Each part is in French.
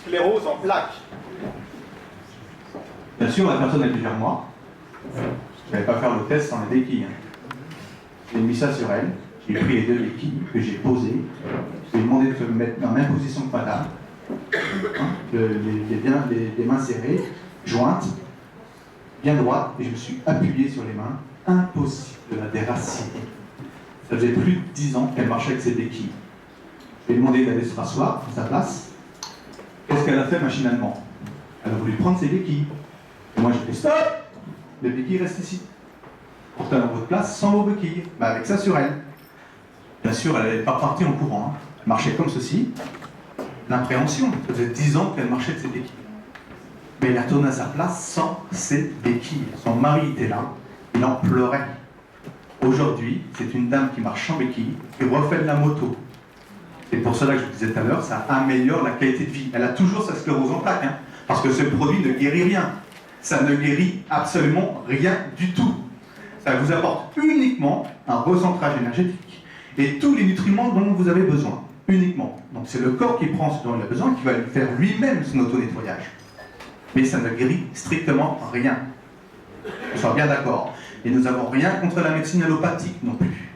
sclérose en plaques. Bien sûr, la personne est derrière moi. Je n'allais pas faire le test sans les béquilles. J'ai mis ça sur elle. J'ai pris les 2 béquilles que j'ai posées. Je lui ai demandé de se mettre dans la même position que madame. Les mains serrées, jointes, bien droites, et je me suis appuyé sur les mains. Impossible de la déraciner. Ça faisait plus de 10 ans qu'elle marchait avec ses béquilles. Je lui ai demandé d'aller se rasseoir à sa place. Qu'est-ce qu'elle a fait machinalement? Elle a voulu prendre ses béquilles. Et moi j'ai fait stop! Les béquilles restent ici. Pourtant à votre place sans vos béquilles. Mais avec ça sur elle. Bien sûr, elle n'allait pas partir en courant. Elle marchait comme ceci. L'impréhension. Ça faisait 10 ans qu'elle marchait de ses béquilles. Mais elle est retournée à sa place sans ses béquilles. Son mari était là. Il en pleurait. Aujourd'hui, c'est une dame qui marche sans béquilles, qui refait de la moto. C'est pour cela que je vous disais tout à l'heure, ça améliore la qualité de vie. Elle a toujours sa sclérose en plaques, parce que ce produit ne guérit rien. Ça ne guérit absolument rien du tout. Ça vous apporte uniquement un recentrage énergétique et tous les nutriments dont vous avez besoin. Uniquement. Donc c'est le corps qui prend ce dont il a besoin, qui va faire lui-même son auto-nettoyage. Mais ça ne guérit strictement rien. On soit bien d'accord. Et nous n'avons rien contre la médecine allopathique non plus.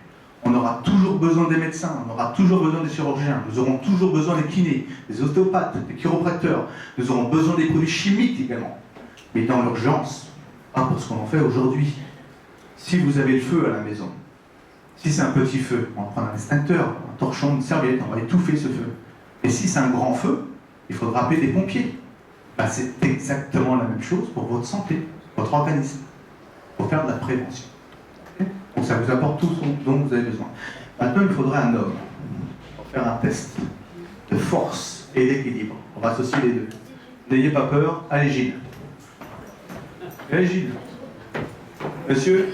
On aura toujours besoin des médecins, on aura toujours besoin des chirurgiens, nous aurons toujours besoin des kinés, des ostéopathes, des chiropracteurs, nous aurons besoin des produits chimiques également. Mais dans l'urgence, pas pour ce qu'on en fait aujourd'hui. Si vous avez le feu à la maison, si c'est un petit feu, on va prendre un extincteur, un torchon, une serviette, on va étouffer ce feu. Et si c'est un grand feu, il faudra appeler des pompiers. Ben, c'est exactement la même chose pour votre santé, votre organisme. Pour faire de la prévention. Donc ça vous apporte tout ce dont vous avez besoin. Maintenant, il faudrait un homme pour faire un test de force et d'équilibre. On va associer les deux. N'ayez pas peur, allez Gilles. Allez Gilles. Monsieur.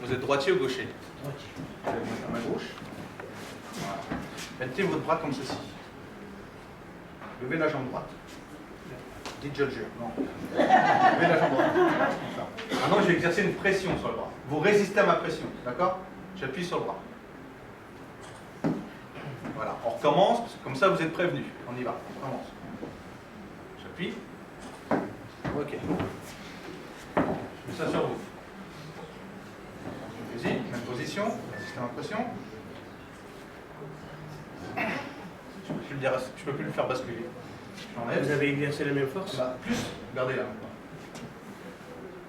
Vous êtes droitier ou gaucher? Vous allez mettre la main gauche. Voilà. Mettez votre bras comme ceci. Levez la jambe droite. Dites je le jure. Non. Levez la jambe droite. Maintenant, je vais exercer une pression sur le bras. Vous résistez à ma pression, d'accord? J'appuie sur le bras. Voilà. On recommence, parce que comme ça, vous êtes prévenus. On y va. On commence. J'appuie. Ok. Je mets ça sur vous. Vas-y, même position, système à pression. Je peux plus le faire basculer. J'enlève. Vous avez exercé la même force? Là, plus, regardez là.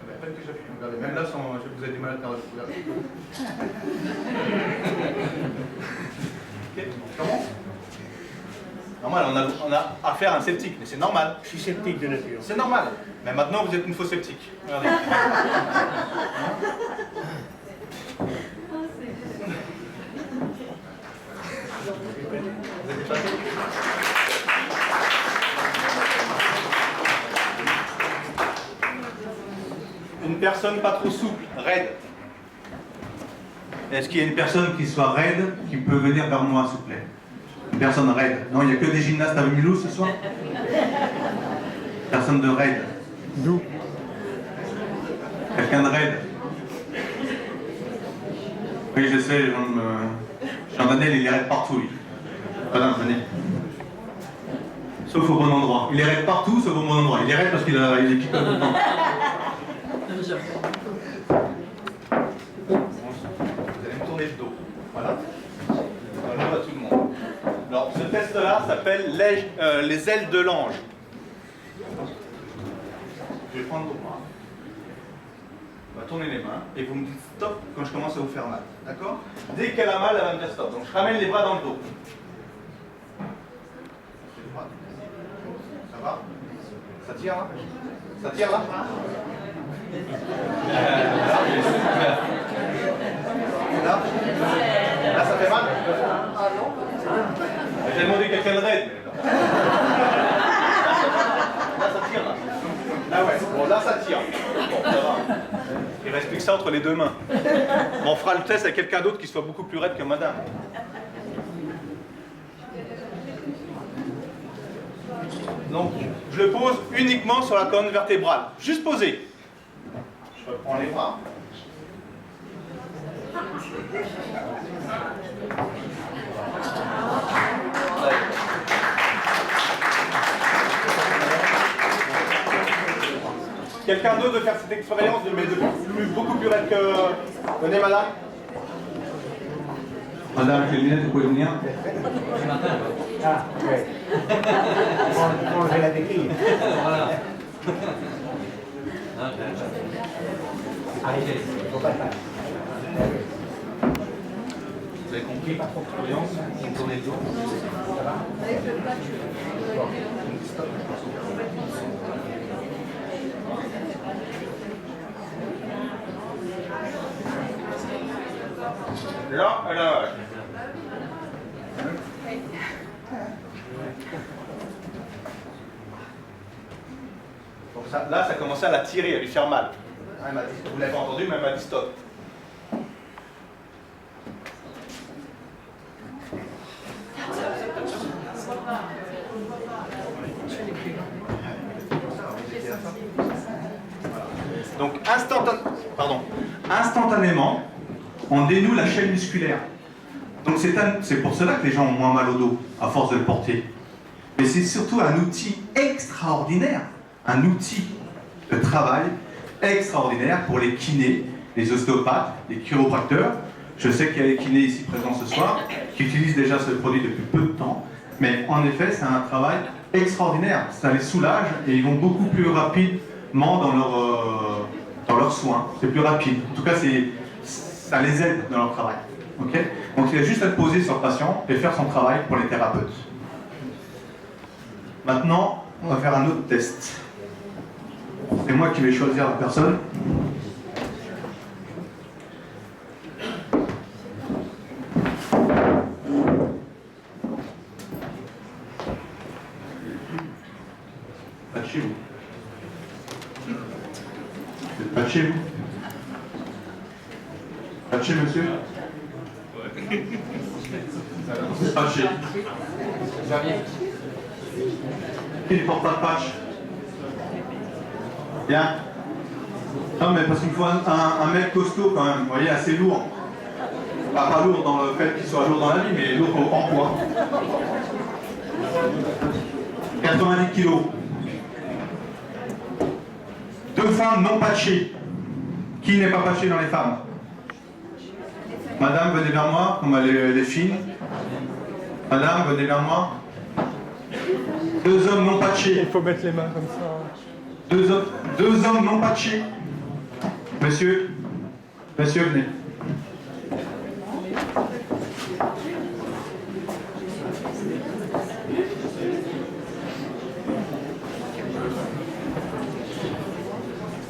À peine que j'appuie. Regardez, même là, vous avez du mal à faire. Regardez. Ok, on commence. Normal, on a affaire à un sceptique, mais c'est normal. Je suis sceptique de nature. C'est normal. Mais maintenant, vous êtes une fausse sceptique. Regardez. Une personne pas trop souple, raide. Est-ce qu'il y a une personne qui soit raide, qui peut venir vers moi, s'il vous plaît? Une personne raide. Non, il n'y a que des gymnastes avec Milou ce soir? Personne de raide. D'où? Quelqu'un de raide? Oui, je sais, Jean-Daniel, il est raide partout, lui. Madame, venez. Sauf au bon endroit. Il est raide partout, sauf au bon endroit. Il est raide parce qu'il est équipé tout le temps. Vous allez me tourner le dos. Voilà. Bonjour à tout le monde. Alors, ce test-là s'appelle les ailes de l'ange. Je vais prendre vos bras. On va tourner les mains et vous me dites stop quand je commence à vous faire mal. D'accord? Dès qu'elle a mal, elle va me dire stop. Donc, je ramène les bras dans le dos. Ça va? Ça tire là? Ça tire là? Là, ça fait mal? Ah non? J'ai demandé quelqu'un de raide. Là, ça tire là. Là, ouais. Bon, là, ça tire. Bon, ça va. Il reste plus que ça entre les deux mains. On fera le test avec quelqu'un d'autre qui soit beaucoup plus raide que madame. Donc, je le pose uniquement sur la colonne vertébrale. Juste posé. Je reprends les bras. Quelqu'un d'autre veut faire cette expérience mais beaucoup plus raide que... Venez, madame. Madame, avec les lunettes, vous pouvez venir. Ah, ouais. On va la décrire. Voilà. Arrêtez, il ne faut pas le faire. Vous avez compris, pas trop d'expérience, vous tournez le dos. Ça va? Là, là. Donc ça, là, ça commençait à la tirer, à lui faire mal. Elle m'a dit, vous ne l'avez pas entendu, mais elle m'a dit stop. Donc instantanément, on dénoue la chaîne musculaire. Donc c'est pour cela que les gens ont moins mal au dos, à force de le porter. Mais c'est surtout un outil extraordinaire, un outil de travail extraordinaire pour les kinés, les ostéopathes, les chiropracteurs. Je sais qu'il y a des kinés ici présents ce soir qui utilisent déjà ce produit depuis peu de temps, mais en effet, c'est un travail extraordinaire. Ça les soulage et ils vont beaucoup plus rapidement dans leurs soins. C'est plus rapide. En tout cas, ça les aide dans leur travail. Okay, donc il a juste à le poser sur le patient et faire son travail pour les thérapeutes. Maintenant, on va faire un autre test. C'est moi qui vais choisir la personne. Pas de chez vous. Vous n'êtes pas de chez vous. Pas de chez monsieur. C'est pas de chez. Qui ne porte pas de patch? Bien. Non mais parce qu'il faut un mec costaud quand même, vous voyez, assez lourd. Pas lourd dans le fait qu'il soit lourd dans la vie, mais lourd en poids. 90 kilos. 2 femmes non patchées. Qui n'est pas patché dans les femmes? Madame, venez vers moi, comme elle est fine. Madame, venez vers moi. 2 hommes non patchés. Il faut mettre les mains comme ça. 2 hommes non patchés. Monsieur, venez.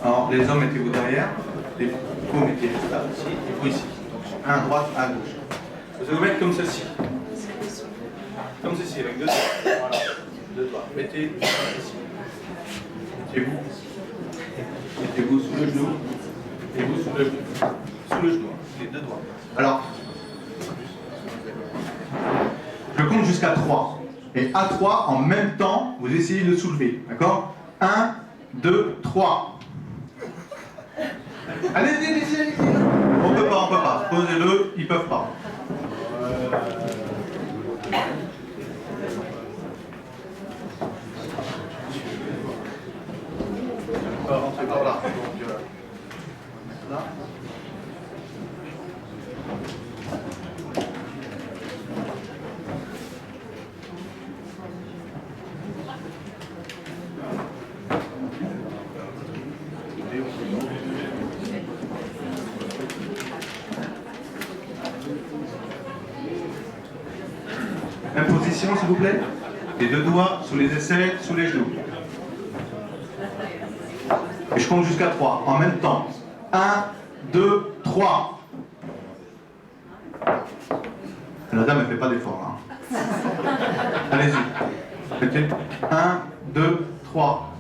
Alors, les hommes, mettez-vous derrière. Vous mettez là, ici, et vous ici. Donc, un à droite, un à gauche. Vous allez vous mettre comme ceci. Comme ceci, avec 2 doigts. Voilà. 2 doigts. Mettez ici. Mettez-vous. Mettez-vous sous le genou. Mettez-vous sous le genou. Sous le genou, les 2 doigts. Alors, je compte jusqu'à 3. Et à 3, en même temps, vous essayez de le soulever. D'accord? 1, 2, 3. Allez-y. On peut pas. Posez-le, ils peuvent pas. On va rentrer par là. Donc, là. Même position, s'il vous plaît. Les 2 doigts sous les aisselles, sous les genoux. Et je compte jusqu'à 3, en même temps. 1, 2, 3. La dame, elle ne fait pas d'effort, hein. Allez-y. Mettez. 1, 2, 3.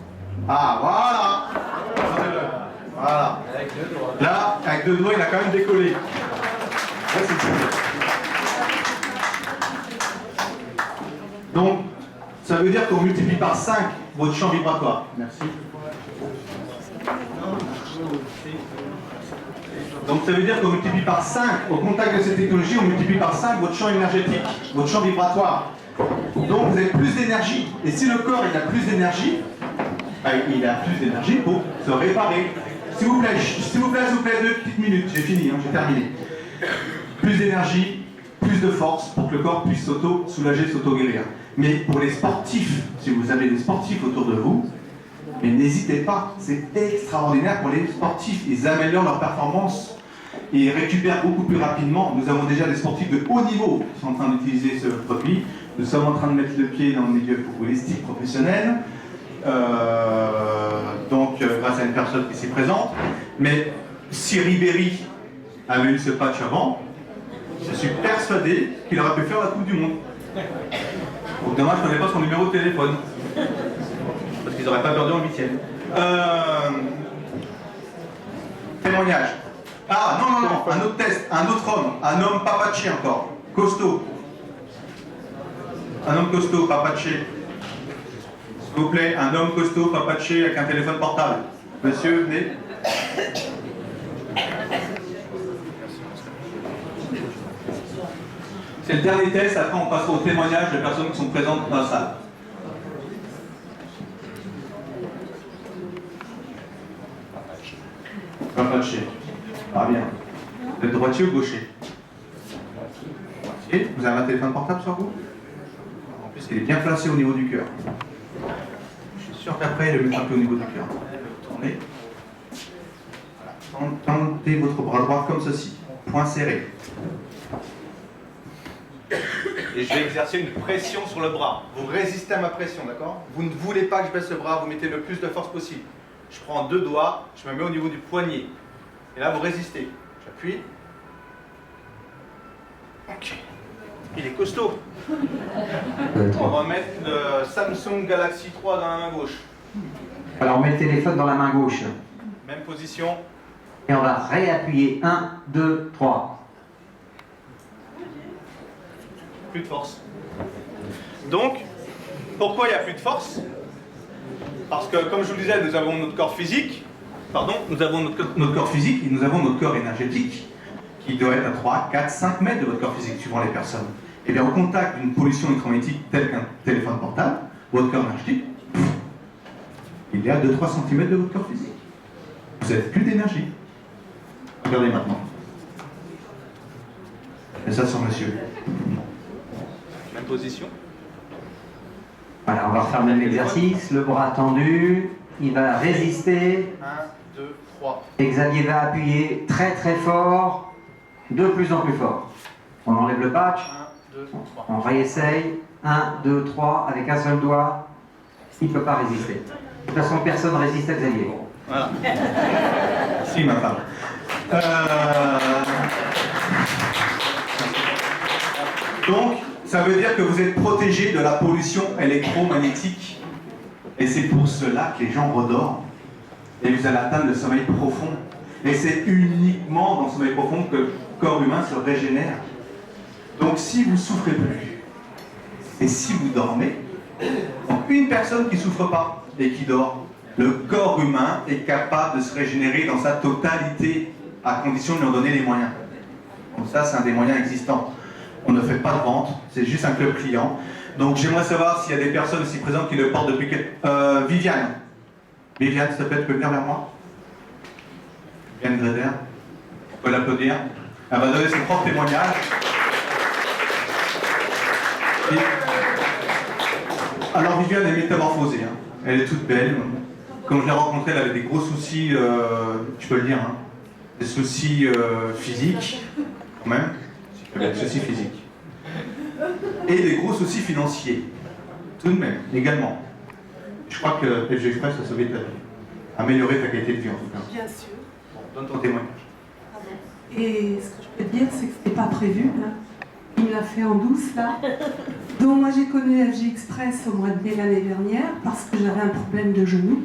Ah, voilà. Voilà. Là, avec 2 doigts, il a quand même décollé. Là, c'est super. Donc, ça veut dire qu'on multiplie par 5 votre champ vibratoire. Merci. Donc ça veut dire qu'on multiplie par 5, au contact de cette technologie, on multiplie par 5 votre champ énergétique, votre champ vibratoire. Donc vous avez plus d'énergie. Et si le corps il a plus d'énergie, il a plus d'énergie pour se réparer. S'il vous plaît, 2 petites minutes, j'ai fini, j'ai terminé. Plus d'énergie, plus de force pour que le corps puisse s'auto-soulager, s'auto-guérir. Mais pour les sportifs, si vous avez des sportifs autour de vous, mais n'hésitez pas, c'est extraordinaire pour les sportifs. Ils améliorent leur performance et ils récupèrent beaucoup plus rapidement. Nous avons déjà des sportifs de haut niveau qui sont en train d'utiliser ce produit. Nous sommes en train de mettre le pied dans le milieu footballistique professionnel. Grâce à une personne qui s'y présente. Mais si Ribéry avait eu ce patch avant, je suis persuadé qu'il aurait pu faire la Coupe du Monde. Donc dommage, je ne connais pas son numéro de téléphone. Parce qu'ils n'auraient pas perdu en 8e. Témoignage. Ah non, un autre test, un autre homme, un homme papaché encore, costaud. Un homme costaud, papaché. S'il vous plaît, un homme costaud, papaché, avec un téléphone portable. Monsieur, venez. C'est le dernier test, après on passera au témoignage de personnes qui sont présentes dans la salle. Papaché. Ah bien. Vous êtes droitier ou gaucher? Droitier. Vous avez un téléphone portable sur vous? En plus, il est bien placé au niveau du cœur. Je suis sûr qu'après, il le met un peu au niveau du cœur. Tournez. Voilà. Tendez votre bras droit comme ceci. Poing serré. Et je vais exercer une pression sur le bras. Vous résistez à ma pression, d'accord? Vous ne voulez pas que je baisse le bras, vous mettez le plus de force possible. Je prends 2 doigts, je me mets au niveau du poignet. Et là, vous résistez. J'appuie. Ok. Il est costaud. On va mettre le Samsung Galaxy 3 dans la main gauche. Alors on met le téléphone dans la main gauche. Même position. Et on va réappuyer. 1, 2, 3. Plus de force. Donc, pourquoi il n'y a plus de force? Parce que, comme je vous le disais, nous avons notre corps physique. Pardon, nous avons notre corps physique et nous avons notre corps énergétique qui doit être à 3, 4, 5 mètres de votre corps physique, suivant les personnes. Et bien, au contact d'une pollution électromagnétique telle qu'un téléphone portable, votre corps énergétique, il est à 2-3 cm de votre corps physique. Vous n'avez plus d'énergie. Regardez maintenant. Et ça sur monsieur. Même position. Voilà, on va refaire le même exercice. Le bras tendu. Il va résister. 1, 2, 3. Et Xavier va appuyer très très fort. De plus en plus fort. On enlève le patch. 1, 2, 3. On réessaye. 1, 2, 3. Avec un seul doigt. Il ne peut pas résister. De toute façon, personne ne résiste à Xavier. Voilà. Si, ma femme. Donc, ça veut dire que vous êtes protégé de la pollution électromagnétique. Et c'est pour cela que les gens redorment. Et vous allez atteindre le sommeil profond. Et c'est uniquement dans le sommeil profond que le corps humain se régénère. Donc, si vous ne souffrez plus, et si vous dormez, donc une personne qui ne souffre pas et qui dort, le corps humain est capable de se régénérer dans sa totalité, à condition de lui en donner les moyens. Donc ça, c'est un des moyens existants. On ne fait pas de vente, c'est juste un club client. Donc j'aimerais savoir s'il y a des personnes ici présentes qui le portent depuis... Viviane. Viviane, s'il te plaît, tu peux venir vers moi? Viviane Greder. On peut l'applaudir. Elle va donner son propre témoignage. Alors Viviane est métamorphosée. Hein. Elle est toute belle. Quand je l'ai rencontrée, elle avait des gros soucis, tu peux le dire, hein, des soucis physiques, quand même. Des soucis physiques. Et des gros soucis financiers. Tout de même, également. Je crois que FG Express a sauvé ta vie. Amélioré ta qualité de vie, en tout cas. Bien sûr. Bon, donne ton témoignage. Et ce que je peux te dire, c'est que c'était pas prévu, là. Il me l'a fait en douce, là. Donc moi, j'ai connu FG Express au mois de mai l'année dernière, parce que j'avais un problème de genou.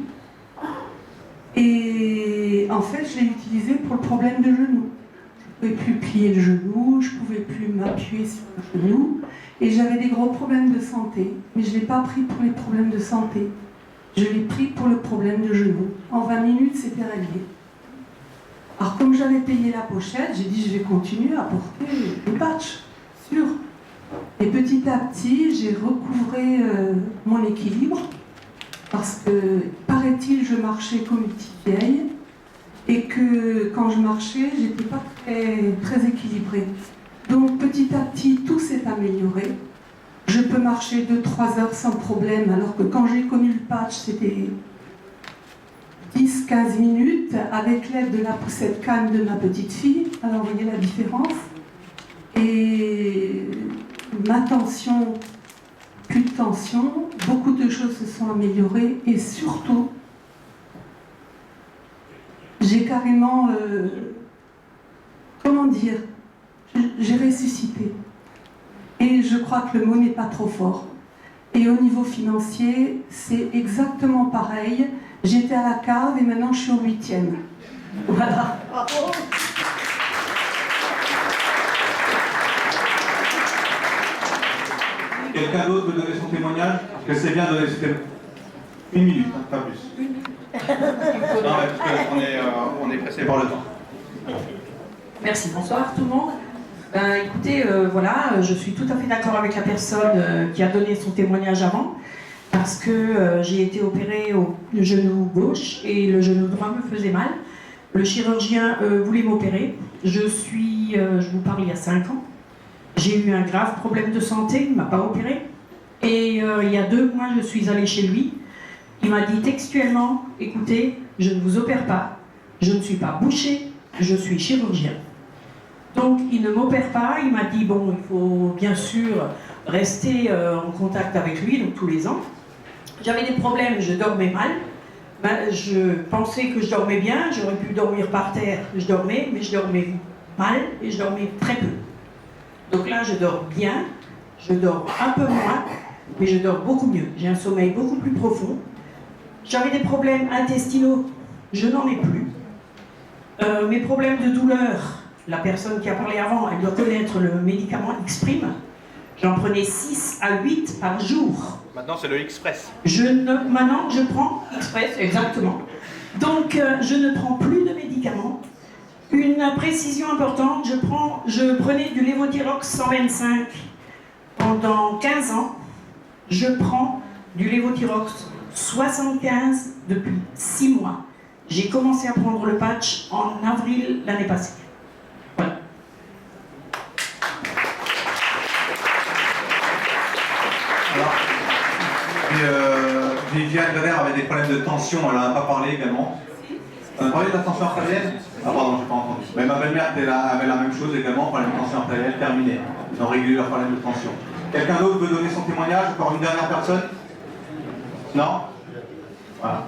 Et en fait, je l'ai utilisé pour le problème de genou. pouvais plus plier le genou, je pouvais plus m'appuyer sur le genou, et j'avais des gros problèmes de santé. Mais je ne l'ai pas pris pour les problèmes de santé, je l'ai pris pour le problème de genou. En 20 minutes, c'était réglé. Alors comme j'avais payé la pochette, j'ai dit je vais continuer à porter les patchs, sûr. Et petit à petit, j'ai recouvré mon équilibre, parce que, paraît-il, je marchais comme une petite vieille, et que quand je marchais, j'étais pas très équilibrée. Donc petit à petit, tout s'est amélioré. Je peux marcher 2-3 heures sans problème, alors que quand j'ai connu le patch, c'était 10-15 minutes, avec l'aide de la poussette canne de ma petite fille. Alors vous voyez la différence. Et ma tension, plus de tension, beaucoup de choses se sont améliorées, et surtout, j'ai carrément, comment dire, j'ai ressuscité. Et je crois que le mot n'est pas trop fort. Et au niveau financier, c'est exactement pareil. J'étais à la cave et maintenant je suis au 8e. Voilà. Quelqu'un d'autre veut donner son témoignage? Parce que c'est bien de donner son témoignage. 1 minute, hein, pas plus. Non, parce qu'on est pressé par le temps. Merci, bonsoir tout le monde. Écoutez, voilà, je suis tout à fait d'accord avec la personne qui a donné son témoignage avant, parce que j'ai été opérée au genou gauche et le genou droit me faisait mal. Le chirurgien voulait m'opérer. Je vous parle il y a 5 ans. J'ai eu un grave problème de santé, il ne m'a pas opéré. Et il y a 2 mois, je suis allée chez lui. Il m'a dit textuellement, écoutez, je ne vous opère pas, je ne suis pas boucher, je suis chirurgien. Donc il ne m'opère pas, il m'a dit, bon, il faut bien sûr rester en contact avec lui, donc tous les ans. J'avais des problèmes, je dormais mal. Je pensais que je dormais bien, j'aurais pu dormir par terre, je dormais, mais je dormais mal et je dormais très peu. Donc là, je dors bien, je dors un peu moins, mais je dors beaucoup mieux. J'ai un sommeil beaucoup plus profond. J'avais des problèmes intestinaux, je n'en ai plus. Mes problèmes de douleur, la personne qui a parlé avant, elle doit connaître le médicament Exprime. J'en prenais 6 à 8 par jour. Maintenant, c'est le Express. Maintenant, je prends Express, exactement. Donc, je ne prends plus de médicaments. Une précision importante, je prenais du Levothyrox 125 pendant 15 ans. Je prends du Levothyrox 75 depuis 6 mois. J'ai commencé à prendre le patch en avril l'année passée. Voilà. Alors, Viviane Galère avait des problèmes de tension, elle n'en a pas parlé également. On a parlé de la tension artérielle? Ah pardon, j'ai pas entendu. Mais ma belle-mère avait la même chose également, problème de tension artérielle, terminé. Ils ont réglé leur problème de tension. Quelqu'un d'autre veut donner son témoignage? Encore une dernière personne? Non? Voilà.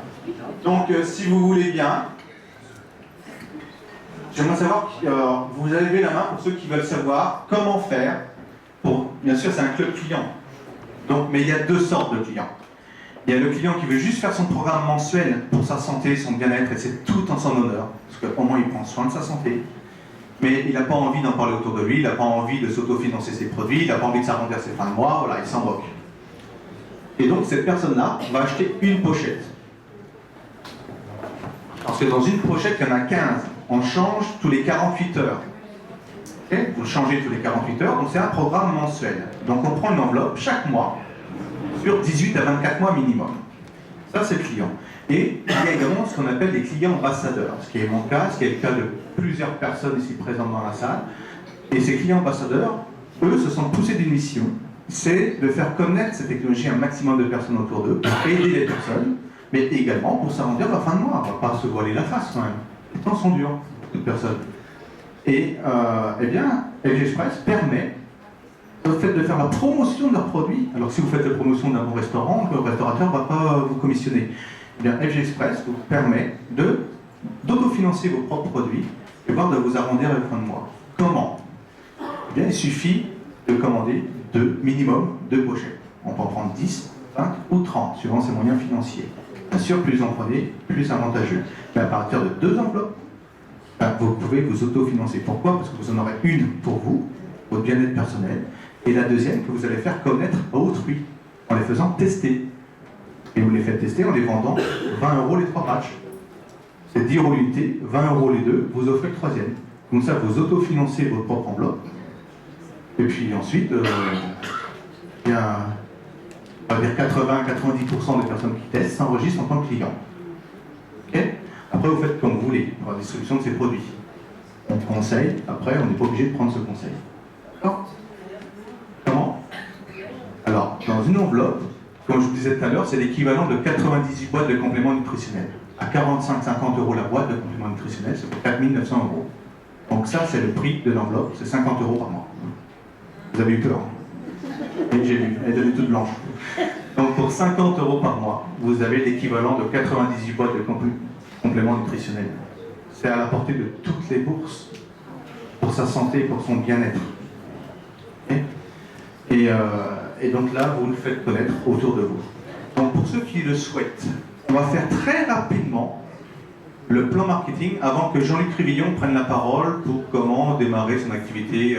Donc, si vous voulez bien, j'aimerais savoir, vous avez levé la main pour ceux qui veulent savoir comment faire pour, bien sûr c'est un club client, donc, mais il y a 2 sortes de clients. Il y a le client qui veut juste faire son programme mensuel pour sa santé, son bien-être, et c'est tout en son honneur, parce qu'au moins il prend soin de sa santé, mais il n'a pas envie d'en parler autour de lui, il n'a pas envie de s'autofinancer ses produits, il n'a pas envie de s'arrondir ses fins de mois, voilà, il s'en moque. Et donc cette personne-là va acheter une pochette. Parce que dans une pochette, il y en a 15. On change tous les 48 heures. Okay, vous changez tous les 48 heures, donc c'est un programme mensuel. Donc on prend une enveloppe chaque mois, sur 18 à 24 mois minimum. Ça, c'est le client. Et il y a également ce qu'on appelle des clients ambassadeurs, ce qui est mon cas, ce qui est le cas de plusieurs personnes ici présentes dans la salle. Et ces clients ambassadeurs, eux, se sont poussés d'une mission, c'est de faire connaître cette technologie à un maximum de personnes autour d'eux, pour aider les personnes, mais également pour s'arrondir la fin de mois. On ne va pas se voiler la face quand même. Les temps sont durs, toute personne. Et eh bien, FG Express permet le fait de faire la promotion de leurs produits. Alors si vous faites la promotion d'un bon restaurant, le restaurateur ne va pas vous commissionner. Eh bien, FG Express vous permet d'autofinancer vos propres produits et voire de vous arrondir la fin de mois. Comment? Eh bien, il suffit de commander minimum 2 pochettes. On peut en prendre 10, 20 ou 30, suivant ses moyens financiers. Bien sûr, plus vous en prenez, plus avantageux. Mais à partir de 2 enveloppes, vous pouvez vous autofinancer. Pourquoi? Parce que vous en aurez une pour vous, votre bien-être personnel, et la deuxième que vous allez faire connaître à autrui, en les faisant tester. Et vous les faites tester en les vendant 20 € les 3 matchs. C'est 10 € l'unité, 20 € les deux, vous offrez le troisième. Comme ça, vous autofinancez votre propre enveloppe. Et puis ensuite, il y a, on va dire 80-90% des personnes qui testent s'enregistrent en tant que clients. Okay. Après, vous faites comme vous voulez pour la distribution de ces produits. On conseille, après, on n'est pas obligé de prendre ce conseil. D'accord? Comment? Alors, dans une enveloppe, comme je vous disais tout à l'heure, c'est l'équivalent de 98 boîtes de compléments nutritionnels. À 45-50 € la boîte de compléments nutritionnels, c'est pour 4 900 €. Donc ça, c'est le prix de l'enveloppe, c'est 50 € par mois. Vous avez eu peur. Et j'ai vu, elle est devenue toute blanche. Donc pour 50 € par mois, vous avez l'équivalent de 98 boîtes de compléments nutritionnels. C'est à la portée de toutes les bourses pour sa santé et pour son bien-être. Et donc là, vous le faites connaître autour de vous. Donc pour ceux qui le souhaitent, on va faire très rapidement le plan marketing avant que Jean-Luc Rivillon prenne la parole pour comment démarrer son activité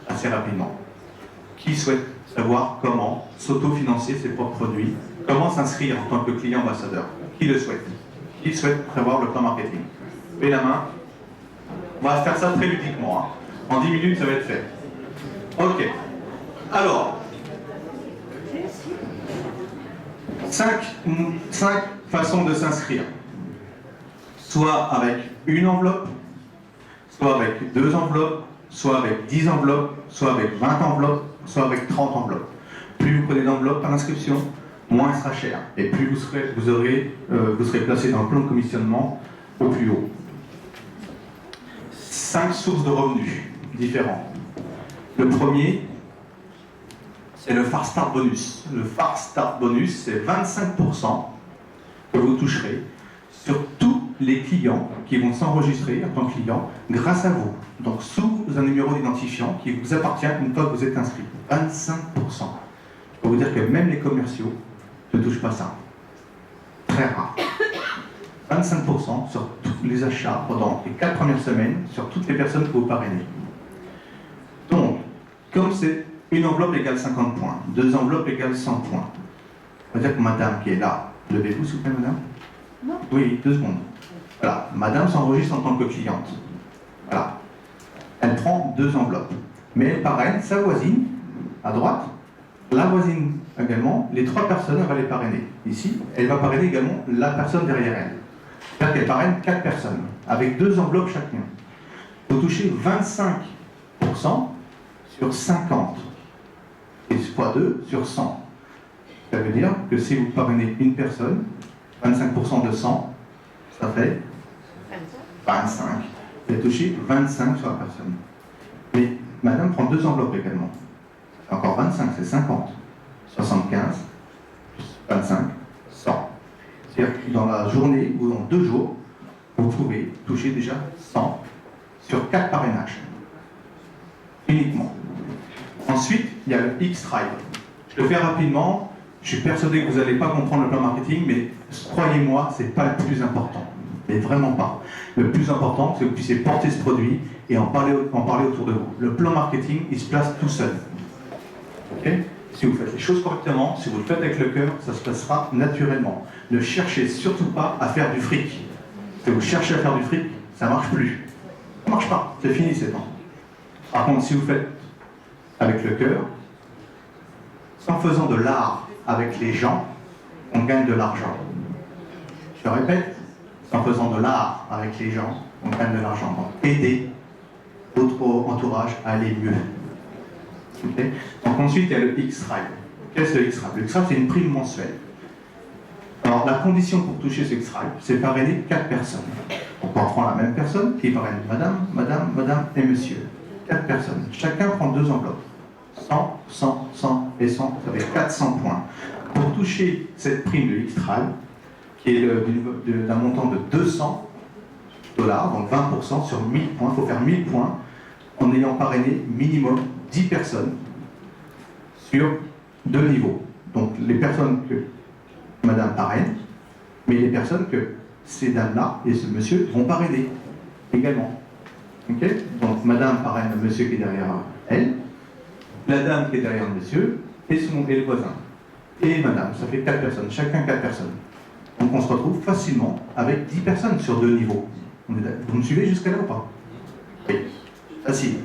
assez rapidement. Qui souhaite savoir comment s'autofinancer ses propres produits, comment s'inscrire en tant que client ambassadeur? Qui le souhaite? Qui souhaite prévoir le plan marketing? Levez la main. On va faire ça très ludiquement. Hein. En 10 minutes, ça va être fait. Ok. Alors, 5 façons de s'inscrire. Soit avec une enveloppe, soit avec 2 enveloppes, soit avec 10 enveloppes, soit avec 20 enveloppes, soit avec 30 enveloppes. Plus vous prenez d'enveloppes par inscription, moins elle sera cher. Et plus vous serez placé dans le plan de commissionnement au plus haut. 5 sources de revenus différents. Le premier, c'est le Fast Start Bonus. Le Fast Start Bonus, c'est 25% que vous toucherez sur tous les clients qui vont s'enregistrer en tant que client grâce à vous. Donc sous un numéro d'identifiant qui vous appartient une fois que vous êtes inscrit. 25%. Je peux vous dire que même les commerciaux ne touchent pas ça. Très rare. 25% sur tous les achats pendant les 4 premières semaines, sur toutes les personnes que vous parrainez. Donc, comme c'est une enveloppe égale 50 points, 2 enveloppes égale 100 points, on va dire que madame qui est là, levez-vous s'il vous plaît madame. Non. Oui, 2 secondes. Voilà, madame s'enregistre en tant que cliente. Voilà. Elle prend 2 enveloppes. Mais elle parraine sa voisine, à droite, la voisine également, les 3 personnes, elle va les parrainer. Ici, elle va parrainer également la personne derrière elle. C'est-à-dire qu'elle parraine 4 personnes, avec 2 enveloppes chacun. Vous touchez 25% sur 50. Et x2 sur 100. Ça veut dire que si vous parrainez une personne, 25% de 100, ça fait 25. Vous avez touché 25 sur la personne. Mais madame prend 2 enveloppes également. C'est encore 25, c'est 50. 75, 25, 100. C'est-à-dire que dans la journée ou dans 2 jours, vous pouvez toucher déjà 100 sur 4 parrainages. Uniquement. Ensuite, il y a le X-Tribe. Je le fais rapidement. Je suis persuadé que vous n'allez pas comprendre le plan marketing, mais croyez-moi, ce n'est pas le plus important. Mais vraiment pas. Le plus important, c'est que vous puissiez porter ce produit et en parler autour de vous. Le plan marketing, il se place tout seul. Okay? Si vous faites les choses correctement, si vous le faites avec le cœur, ça se passera naturellement. Ne cherchez surtout pas à faire du fric. Si vous cherchez à faire du fric, ça ne marche plus. Ça ne marche pas. C'est fini, c'est temps. Par contre, si vous faites avec le cœur, en faisant de l'art avec les gens, on gagne de l'argent. Je répète, en faisant de l'art avec les gens, on gagne de l'argent. Donc, aider votre entourage à aller mieux. Okay. Donc ensuite, il y a le X-Tribe. Qu'est-ce que le X-Tribe? Le X-Tribe, c'est une prime mensuelle. Alors, la condition pour toucher ce X-Tribe, c'est parrainer 4 personnes. Donc, on prend la même personne qui parraine madame, madame, madame et monsieur. 4 personnes. Chacun prend 2 enveloppes. 100, 100, 100 et 100, ça fait 400 points. Pour toucher cette prime de X-Tribe, qui est d'un montant de $200, donc 20% sur 1000 points, il faut faire 1000 points en ayant parrainé minimum 10 personnes sur 2 niveaux. Donc les personnes que madame parraine, mais les personnes que ces dames-là et ce monsieur vont parrainer également. Ok? Donc madame parraine le monsieur qui est derrière elle, la dame qui est derrière le monsieur, et le voisin. Et madame, ça fait 4 personnes, chacun 4 personnes. Donc on se retrouve facilement avec 10 personnes sur 2 niveaux. Vous me suivez jusqu'à là ou pas? Oui, facile.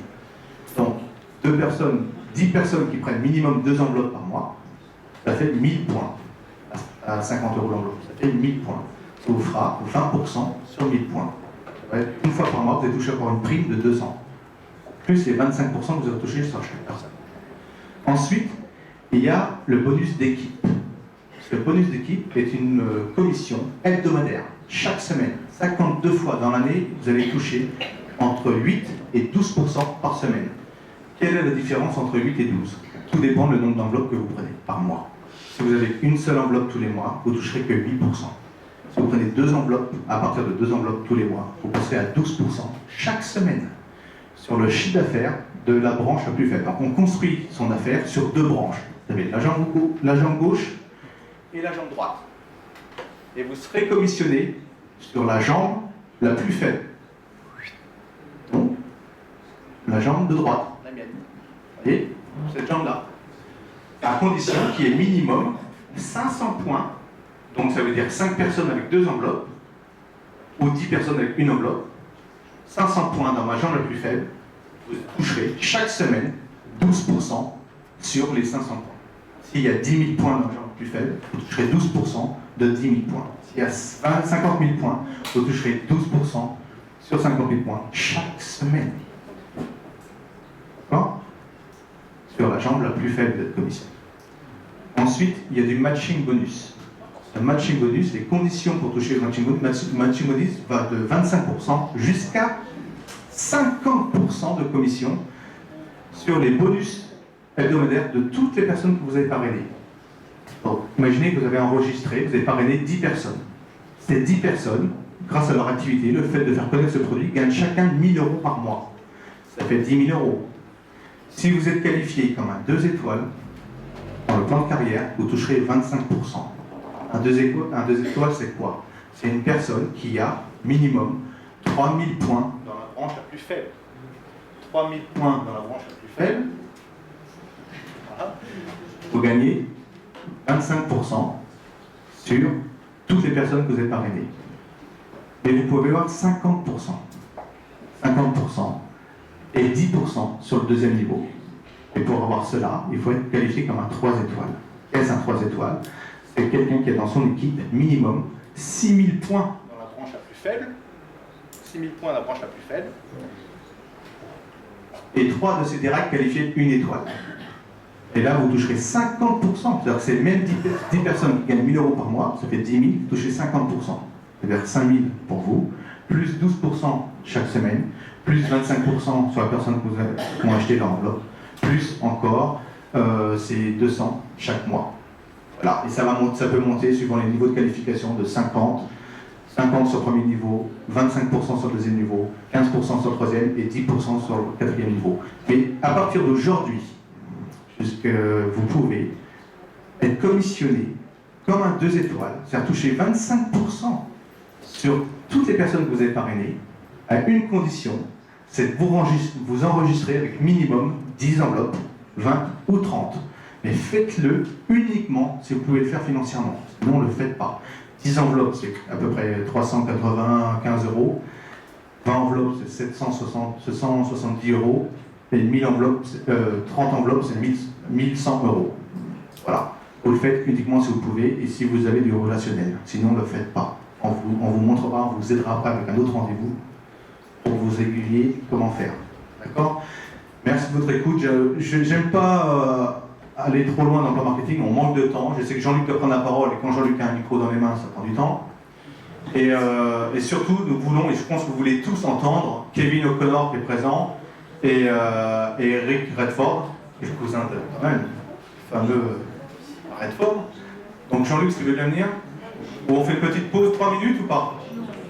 Donc 2 personnes, 10 personnes qui prennent minimum 2 enveloppes par mois, ça fait 1000 points. À 50 € l'enveloppe, ça fait 1000 points. Ça vous fera 20% sur 1000 points. Ouais, une fois par mois, vous allez toucher encore une prime de 200. Plus les 25% que vous avez touché sur chaque personne. Ensuite, il y a le bonus d'équipe. Le bonus d'équipe est une commission hebdomadaire. Chaque semaine, 52 fois dans l'année, vous allez toucher entre 8 et 12% par semaine. Quelle est la différence entre 8 et 12? Tout dépend du nombre d'enveloppes que vous prenez par mois. Si vous avez une seule enveloppe tous les mois, vous ne toucherez que 8%. Si vous prenez 2 enveloppes, à partir de 2 enveloppes tous les mois, vous passerez à 12% chaque semaine sur le chiffre d'affaires de la branche la plus faible. Alors on construit son affaire sur 2 branches. Vous avez la jambe gauche et la jambe droite. Et vous serez commissionné sur la jambe la plus faible. Donc, la jambe de droite, la mienne. Vous voyez, cette jambe-là. À condition qu'il y ait minimum 500 points. Donc ça veut dire 5 personnes avec 2 enveloppes, ou 10 personnes avec une enveloppe. 500 points dans ma jambe la plus faible. Vous toucherez chaque semaine 12% sur les 500 points. S'il y a 10 000 points dans la jambe plus faible, vous toucherez 12% de 10 000 points. S'il y a 50 000 points, vous toucherez 12% sur 50 000 points chaque semaine. D'accord? Sur la jambe la plus faible de cette commission. Ensuite, il y a du matching bonus. Le matching bonus, les conditions pour toucher le matching bonus va de 25% jusqu'à 50% de commission sur les bonus hebdomadaires de toutes les personnes que vous avez parrainées. Donc, imaginez que vous avez enregistré, vous avez parrainé 10 personnes. Ces 10 personnes, grâce à leur activité, le fait de faire connaître ce produit, gagnent chacun 1000 € par mois. Ça fait 10 000 €. Si vous êtes qualifié comme un 2 étoiles, dans le plan de carrière, vous toucherez 25%. Un 2 étoiles, c'est quoi? C'est une personne qui a minimum 3000 points dans la branche la plus faible. 3000 points dans la branche la plus faible. Voilà. Vous gagnez 25% sur toutes les personnes que vous avez parrainées. Mais vous pouvez avoir 50%. 50% et 10% sur le deuxième niveau. Et pour avoir cela, il faut être qualifié comme un 3 étoiles. Qu'est-ce un 3 étoiles? C'est quelqu'un qui a dans son équipe minimum 6000 points dans la branche la plus faible. 6000 points dans la branche la plus faible. Et 3 de ces directs qualifiés 1 étoile. Et là, vous toucherez 50%. C'est-à-dire que c'est même 10 personnes qui gagnent 1000 € par mois, ça fait 10 000, vous touchez 50%. C'est-à-dire 5 000 pour vous, plus 12% chaque semaine, plus 25% sur la personne qui ont acheté leur enveloppe, plus encore, c'est 200 chaque mois. Voilà, et ça peut monter suivant les niveaux de qualification de 50 sur le premier niveau, 25% sur le deuxième niveau, 15% sur le troisième et 10% sur le quatrième niveau. Mais à partir d'aujourd'hui, vous pouvez être commissionné comme un 2 étoiles, c'est-à-dire toucher 25% sur toutes les personnes que vous avez parrainées, à une condition, c'est de vous enregistrer avec minimum 10 enveloppes, 20 ou 30. Mais faites-le uniquement si vous pouvez le faire financièrement. Sinon, ne le faites pas. 10 enveloppes, c'est à peu près 395 €. 20 enveloppes, c'est 770 €. Et 1000 enveloppes, 30 enveloppes, c'est 1100 €. Voilà. Vous le faites uniquement si vous pouvez et si vous avez du relationnel. Sinon, ne le faites pas. On vous montrera, on vous aidera après avec un autre rendez-vous pour vous aiguiller comment faire. D'accord? Merci de votre écoute. Je n'aime pas aller trop loin dans le plan marketing, on manque de temps. Je sais que Jean-Luc doit prendre la parole et quand Jean-Luc a un micro dans les mains, ça prend du temps. Et surtout, nous voulons, et je pense que vous voulez tous entendre, Kevin O'Connor qui est présent et Eric Redford, qui est le cousin de quand même, le fameux Redford. Donc Jean-Luc, si tu veux bien venir, ou on fait une petite pause 3 minutes ou pas?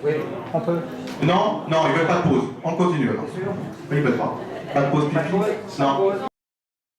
Oui, on peut. Non, non, ils ne veulent pas de pause. On continue alors. Oui, ils ne veulent pas. Pas de pause pipi. Non.